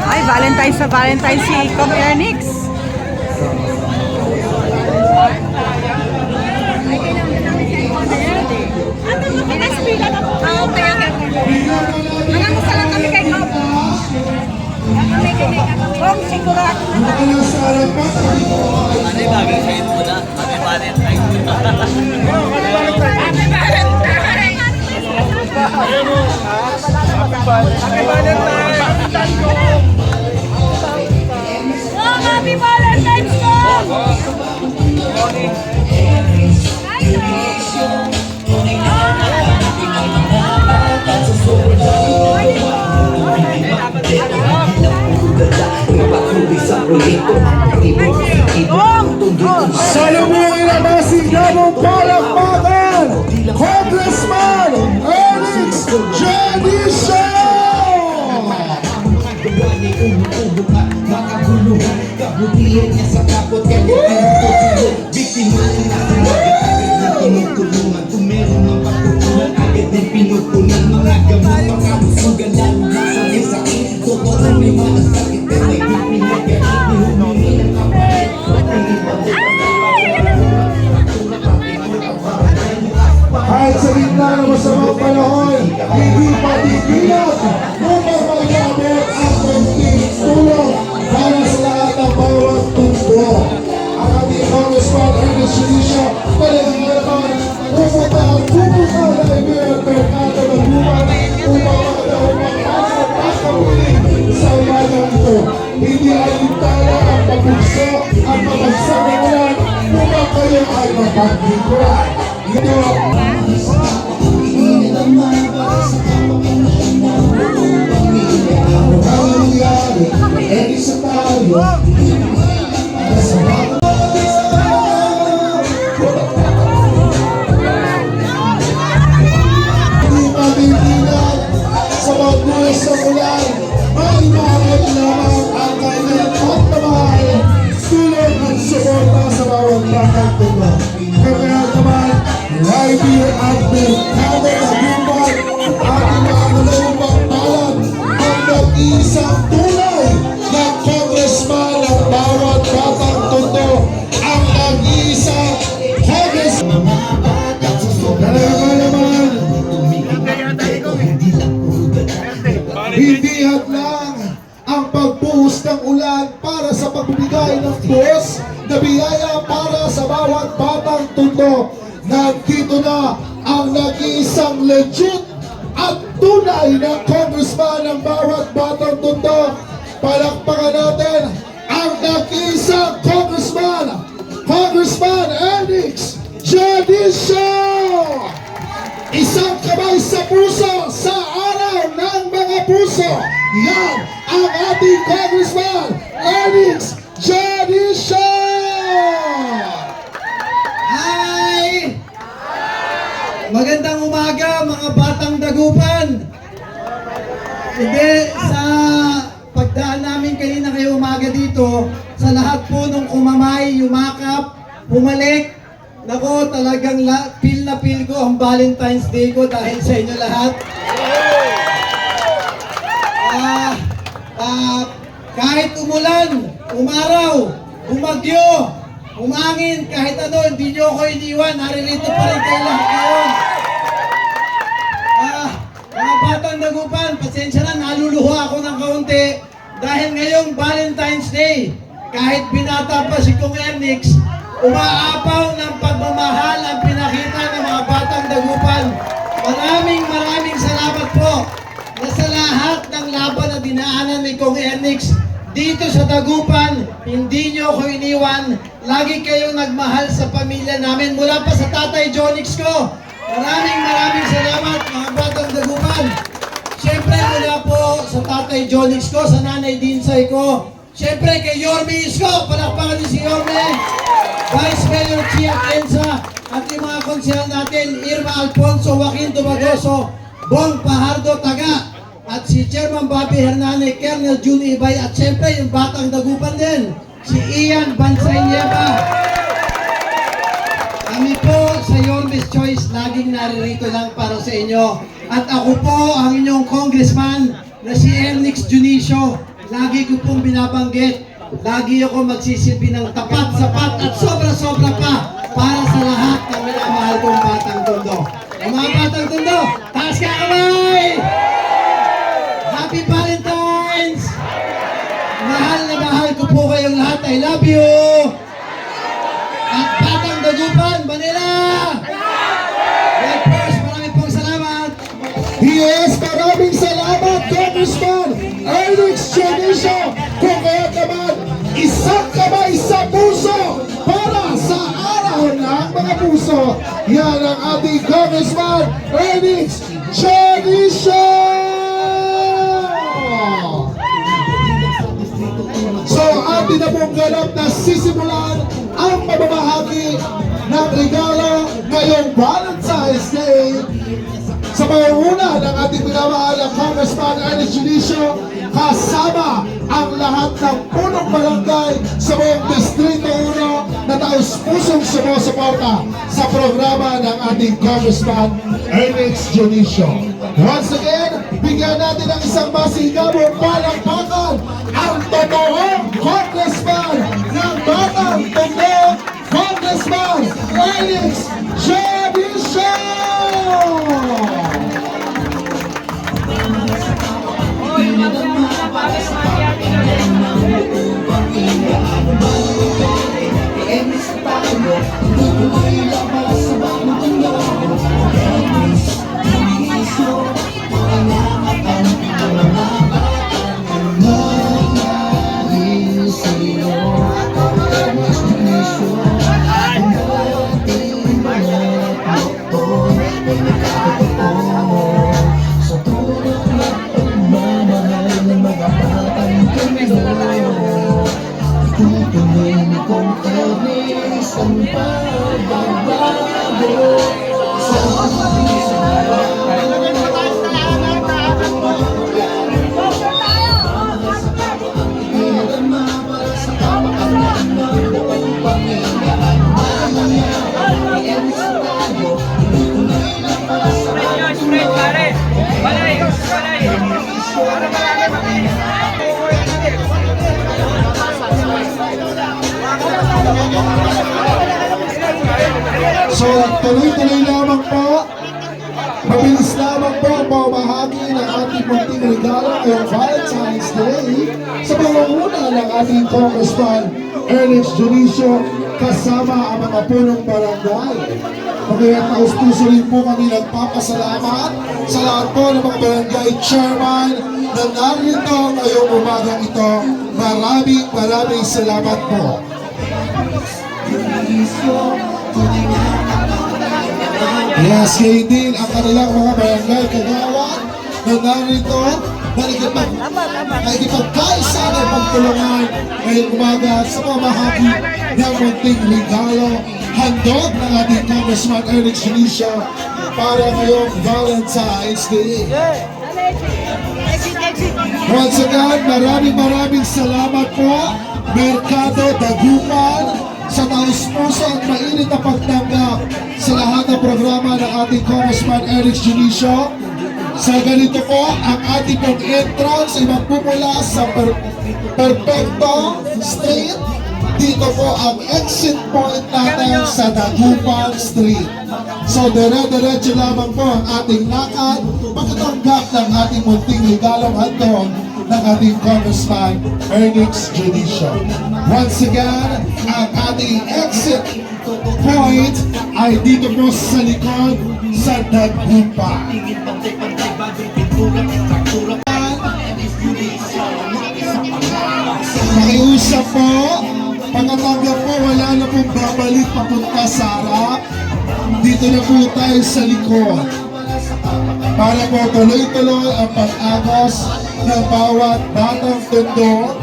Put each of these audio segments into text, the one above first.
Ay, Valentine's sa Valentine's si Com Ernix. Kung sigurado na tayo. Ano yung bagay sa ito na? Happy Valentine's. Happy Valentine! Oh, Happy Valentine's ko! Salubungin ang mga sigamong palakpakan, Congressman Ernix Jadisha! Kabutihan niya sa kapot kaya pinutulog. Biktima niya sa agad na tinutulungan. Kung meron ng patutunan, agad din pinupunan. Mga gamot, mga busugan, lalo na sa may sakit. Totoo na may malasakit, pero may pinagkait. Nihumingi ng kapalit. Kahit sa gitna ng masamang panahon, hindi patitinag upang mag-abot ang konting tulong para sa lahat ng bawat tundo. Ang ating Congressman Ernix Jadisha talagang naman pupunta na ibigay merkado ng luman upang makadawang makakapagpapuli sa umagang ito. Hindi alintala ang pagpugso at mapagsamulan upang kayo ay mapaglingkuran. Ito sa magbuhay sa ulan, may mahal lamang ang kanyang pagmamahal, tulong at suporta sa bawat batang tubo. Kaya naman, Live at Merkado Tagumpay, ating mga malawang palad, ang nag-iisang tunay na congressman ng bawat batang tubo, ang nag-iisang congressman. Talaga naman, hindi hadlang ang pagbuhos ng ulan para sa pagbibigay ng buhos na biyaya para sa bawat batang tundo. Nandito na ang nag-iisang legit at tunay na congressman ng bawat batang tundo. Palakpakan natin ang nag-iisang congressman, Congressman Ernix Jadisha! Isang kamay sa puso sa araw ng mga puso. Yan ang ating Congressman Ernix Jadisha! Hi! Magandang umaga mga batang dagupan. Hindi, sa pagdaan namin kanina kayo umaga dito, sa lahat po nung kumamay, yumakap, pumalik, nako talagang feel na feel ko ang Valentine's Day ko dahil sa inyo lahat. Kahit umulan, umaraw, umagyo, umangin, kahit ano, hindi nyo ako iniwan, naririto pa rin kayo lahat ngayon. Mga batang dagupan, pasensya na, naluluha ako ng kaunti dahil ngayong Valentine's Day, kahit binata pa si Kong Ernix, umaapaw ng pagmamahal ang pinakita ng mga batang dagupan. Maraming salamat po na sa lahat ng laban na dinaanan ni Kong Ernix dito sa Dagupan, hindi nyo ako iniwan. Lagi kayong nagmahal sa pamilya namin mula pa sa Tatay Jonix ko. Maraming salamat mga batang Dagupan. Siyempre mula po sa Tatay Jonix ko, sa Nanay Dinsay ko. Siyempre kay Yorme Isko, palakpakan din si Yorme. Vice Mayor Chia Kenza at yung mga konsehal natin, Irma Alfonso, Joaquin Dumagoso, Bong Pajardo Taga, at si Chairman Bobby Hernandez, Colonel Jun Ibay, at siyempre yung batang Dagupan din, si Ian Bansay Nieva. Kami po sa Yorme's Choice, laging naririto lang para sa inyo. At ako po ang inyong congressman na si Ernix Junicio. Lagi ko pong binabanggit. Lagi ako magsisilbi ng tapat, sapat at sobra-sobra pa para sa lahat ng minamahal kong batang tondo. Ang mga batang tondo, taas ka kamay! Happy Valentine's! Mahal na mahal ko po kayong lahat. I love you! At Batang Dagupan, Manila! God first, marami pong salamat! Yes, maraming salamat, Congressman Ernix Junicio. Kung kaya naman, isang kamay sa puso para sa araw ng mga puso. Yan ang ating Congressman Ernix Junicio. So, atin na pong ganap na sisimulan ang pamamahagi ng regalo ngayong Valentine's Day sa pangunguna ng ating minamahal na Congressman Ernix Junicio, kasama ang lahat ng punong barangay sa buong Distrito 1 na taus-pusong sumusuporta sa programa ng ating Congressman Ernix Junicio. Once again, bigyan natin ng isang masigabong palakpakan ang totoong Congressman ng Batang Tondo, Congressman Ernix Junicio! So, tuloy-tuloy lamang po. Mabilis lamang po ang pamahagi ng ating munting regalo ngayong Valentine's Day sa pangunguna ng ating Congressman Ernix Junicio kasama ang mga punong barangay. Kaya taus-puso rin po kami nagpapasalamat sa lahat po ng mga barangay chairman na narito ngayong umagang ito. Maraming salamat po. Yes, kayo din ang kanilang mga barangay kagawad na narito na nakikipagkaisa ng pagtulungan ngayong umaga sa pamahagi ng munting regalo handog ng ating Congressman Ernix Junicio para ngayong Valentine's Day. Once again, maraming salamat po, Mercado Dagupan, sa taus-puso at mainit na pagtanggap sa lahat ng programa ng ating Congressman Ernix Junicio. Sa ganito po, ang ating pag-entrance ay magpumula sa Perfecto Street. Dito po ang exit point natin sa Dagupan Street. So, dire-diretso lamang po ang ating lakad pagkatanggap ng ating munting regalong handog ng ating Congressman Ernix Junicio. Once again, ang ating exit point ay dito po sa likod sa Dagupan. Nakiusap po, pagkatanggap po wala na pong babalik papunta sa harap. Dito na po tayo sa likod para po tuloy-tuloy ang pag-agos ng bawat batang tondo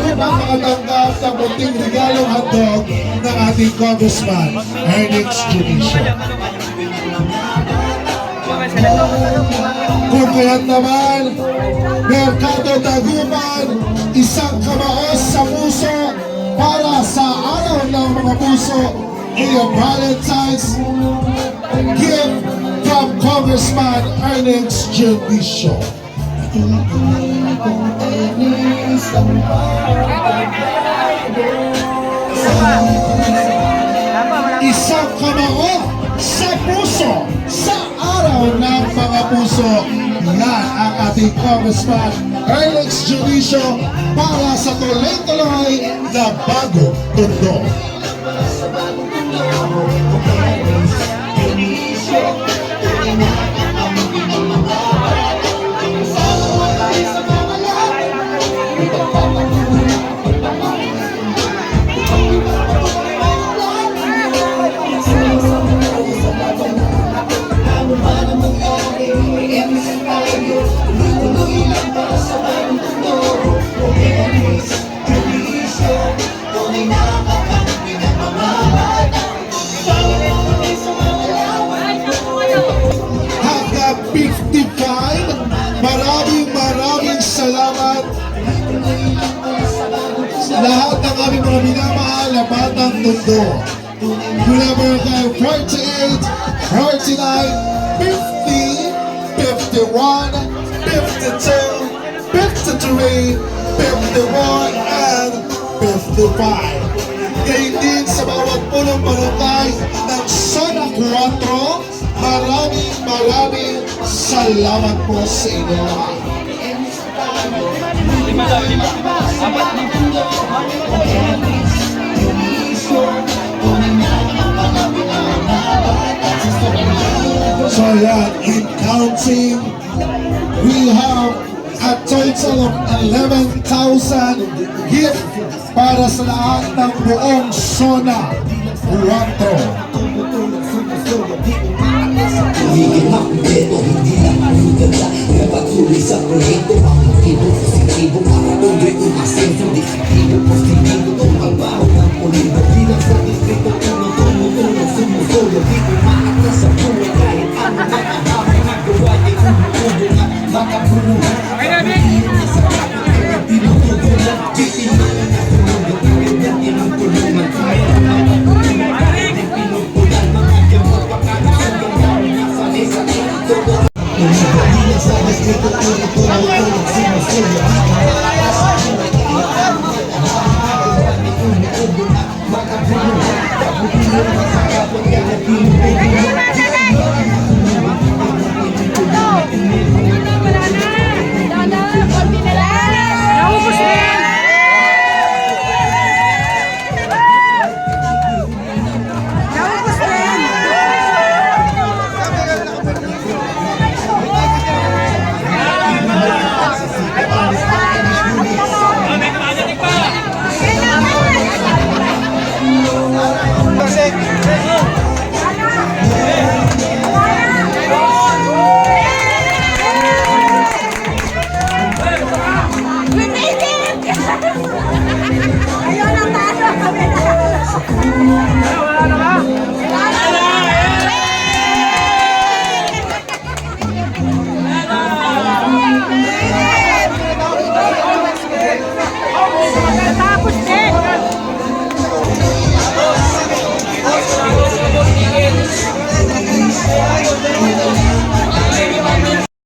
upang makatanggap ng munting regalong handog ng ating Congressman Ernix Junicio. Kung kaya't naman, Mercado Dagupan, isang kamaos sa puso para sa araw ng mga puso, iyong Valentine's gift from Congressman Ernest Judisio. Isang kamao sa puso, sa araw ng mga puso. Yan ang ating Congressman Ernest Judisio para sa tuloy-tuloy na bago tundo. Hanggang 55, maraming salamat sa lahat ng aming mga minamahal na batang tundo. Mula barangay 48, 49, 50, 51, 52, 53, 51, and 55. Ngayon din sa bawat punong barangay ng Zona 4, maraming salamat po sa inyo lahat. So yan, in counting, we have a total of 11,000 gift para sa lahat ng buong Zona 4. Higit na kumpleto, hindi na manugala. Napatuloy sa proyekto, pakitibo, positibo, makatuloy kung asenso, definitibo, positibo, tumalbaho ng pulido. Bilang sa distrito, tuno, sumusulo, di umaatras sa buhay kahit ano man ang hamay nagawa, di umuubo nga, makabuluhan. Pagpiliin niya sa kapit, kaya tinutugunan, pipinalan na sumugot, agad yan ang tulungan, kung meron ang matulungan, kahit din pinupulan, mga gamot, pagkakasugan, dami na sa mesa, todo. Hindi na sa distrito, tuno, sumusulo, di umaatras sa buhay kahit ano man ang hamay nagawa, di umuubo nga, makabuluhan. Pagpiliin niya sa kapit, kaya tinutugunan, Naubos na yan! Naubos na yan. Ayaw na tayo! Kami na! Wala na!